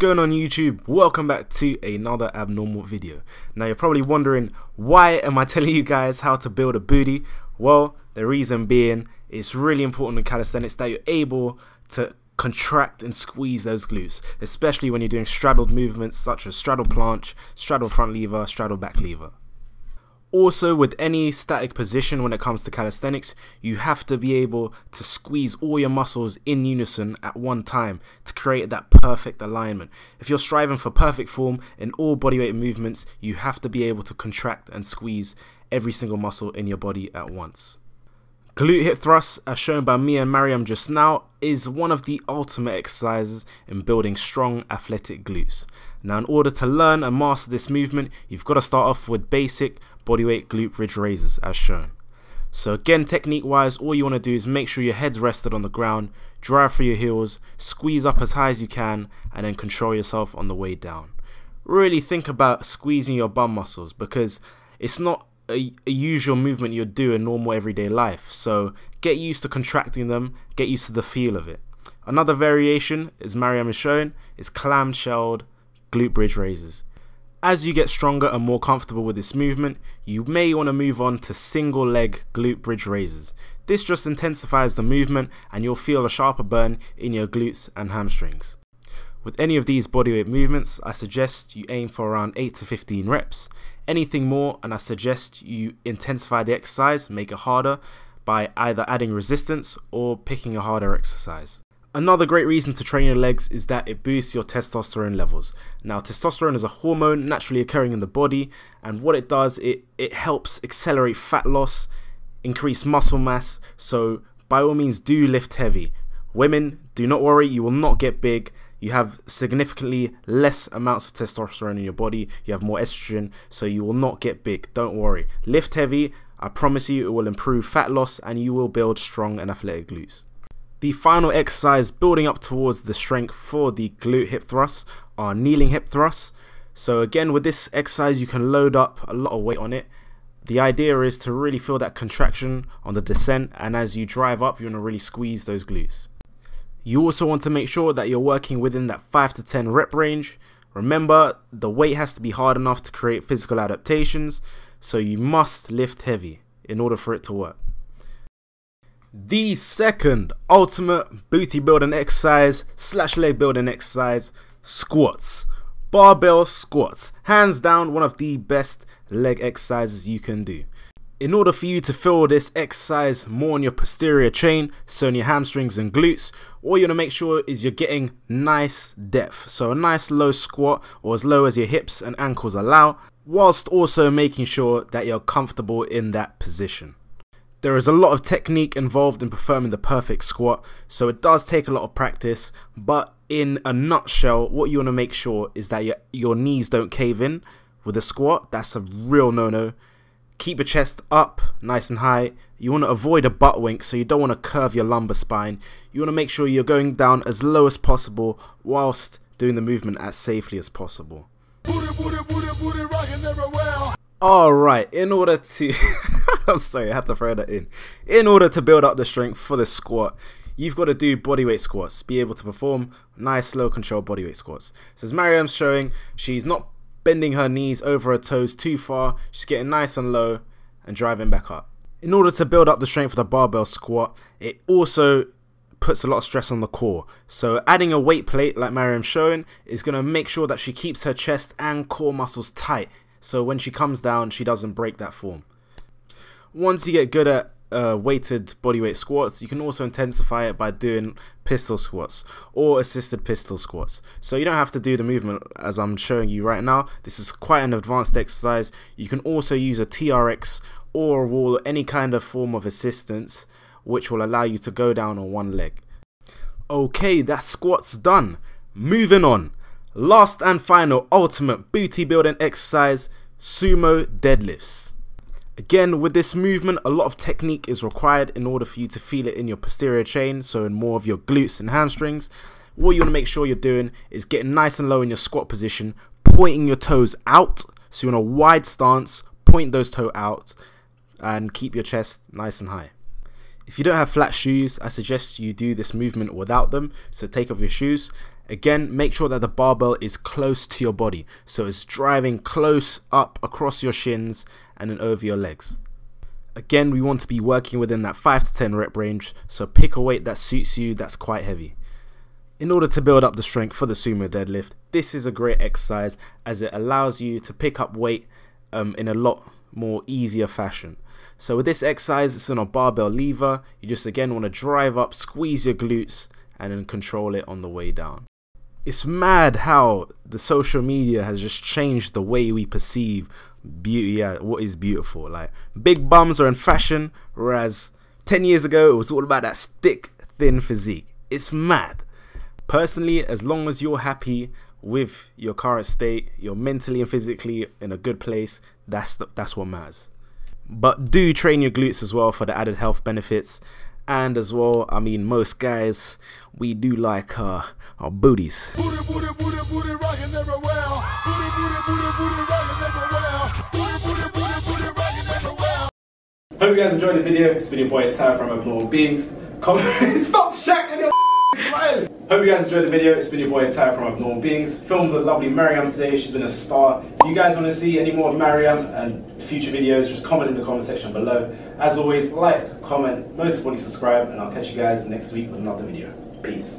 going on YouTube? Welcome back to another abnormal video. Now you're probably wondering, why am I telling you guys how to build a booty? Well, the reason being, it's really important in calisthenics that you're able to contract and squeeze those glutes, especially when you're doing straddled movements such as straddle planche, straddle front lever, straddle back lever. Also, with any static position when it comes to calisthenics, you have to be able to squeeze all your muscles in unison at one time to create that perfect alignment. If you're striving for perfect form in all bodyweight movements, you have to be able to contract and squeeze every single muscle in your body at once. Glute hip thrusts, as shown by me and Mariam just now, is one of the ultimate exercises in building strong athletic glutes. Now, in order to learn and master this movement, you've got to start off with basic bodyweight glute bridge raises as shown. So again, technique wise, all you want to do is make sure your head's rested on the ground, drive through your heels, squeeze up as high as you can, and then control yourself on the way down. Really think about squeezing your bum muscles, because it's not a usual movement you'd do in normal everyday life, so get used to contracting them, get used to the feel of it. Another variation, as Mariam is showing, is clamshelled glute bridge raises. As you get stronger and more comfortable with this movement, you may want to move on to single leg glute bridge raises. This just intensifies the movement and you'll feel a sharper burn in your glutes and hamstrings. With any of these bodyweight movements, I suggest you aim for around 8 to 15 reps. Anything more, and I suggest you intensify the exercise, make it harder, by either adding resistance or picking a harder exercise. Another great reason to train your legs is that it boosts your testosterone levels. Now, testosterone is a hormone naturally occurring in the body, and what it does, it helps accelerate fat loss, increase muscle mass, so by all means do lift heavy. Women, do not worry, you will not get big. You have significantly less amounts of testosterone in your body, you have more estrogen, so you will not get big, don't worry. Lift heavy, I promise you it will improve fat loss and you will build strong and athletic glutes. The final exercise building up towards the strength for the glute hip thrusts are kneeling hip thrusts. So again, with this exercise you can load up a lot of weight on it. The idea is to really feel that contraction on the descent, and as you drive up you want to really squeeze those glutes. You also want to make sure that you're working within that 5 to 10 rep range. Remember, the weight has to be hard enough to create physical adaptations, so you must lift heavy in order for it to work. The second ultimate booty building exercise / leg building exercise, squats. Barbell squats. Hands down one of the best leg exercises you can do. In order for you to feel this exercise more on your posterior chain, so in your hamstrings and glutes, all you want to make sure is you're getting nice depth. So a nice low squat, or as low as your hips and ankles allow, whilst also making sure that you're comfortable in that position. There is a lot of technique involved in performing the perfect squat, so it does take a lot of practice, but in a nutshell, what you want to make sure is that your knees don't cave in with a squat. That's a real no-no. Keep your chest up nice and high. You want to avoid a butt wink, so you don't want to curve your lumbar spine. You want to make sure you're going down as low as possible whilst doing the movement as safely as possible. Alright, in order to I'm sorry, I had to throw that in. In order to build up the strength for the squat, you've got to do bodyweight squats. Be able to perform nice, slow, controlled bodyweight squats. So as Mariam's showing, she's not bending her knees over her toes too far. She's getting nice and low and driving back up. In order to build up the strength of the barbell squat, it also puts a lot of stress on the core. So adding a weight plate like Mariam's showing is going to make sure that she keeps her chest and core muscles tight, so when she comes down she doesn't break that form. Once you get good at weighted bodyweight squats, you can also intensify it by doing pistol squats or assisted pistol squats. So you don't have to do the movement as I'm showing you right now. This is quite an advanced exercise. You can also use a TRX or a wall, any kind of form of assistance, which will allow you to go down on one leg. Okay, that squat's done. Moving on. Last and final ultimate booty building exercise, sumo deadlifts. Again, with this movement, a lot of technique is required in order for you to feel it in your posterior chain, so in more of your glutes and hamstrings. What you want to make sure you're doing is getting nice and low in your squat position, pointing your toes out, so you're in a wide stance, point those toes out, and keep your chest nice and high. If you don't have flat shoes, I suggest you do this movement without them, so take off your shoes. Again, make sure that the barbell is close to your body, so it's driving close up across your shins and then over your legs. Again, we want to be working within that 5 to 10 rep range, so pick a weight that suits you that's quite heavy. In order to build up the strength for the sumo deadlift, this is a great exercise as it allows you to pick up weight in a lot more easier fashion. So with this exercise, it's on a barbell lever. You just again want to drive up, squeeze your glutes, and then control it on the way down. It's mad how the social media has just changed the way we perceive beauty, what is beautiful. Like, big bums are in fashion, whereas 10 years ago it was all about that thick, thin physique. It's mad. Personally, as long as you're happy with your current state, you're mentally and physically in a good place, that's what matters. But do train your glutes as well for the added health benefits. And as well, I mean, most guys, we do like our booties. Hope you guys enjoyed the video. It's been your boy Ty from Abnormal Beings. Stop shacking your smiling. Hope you guys enjoyed the video. It's been your boy Ty from Abnormal Beings. Filmed the lovely Mariam today. She's been a star. If you guys want to see any more of Mariam and future videos, just comment in the comment section below. As always, like, comment, most importantly subscribe, and I'll catch you guys next week with another video. Peace.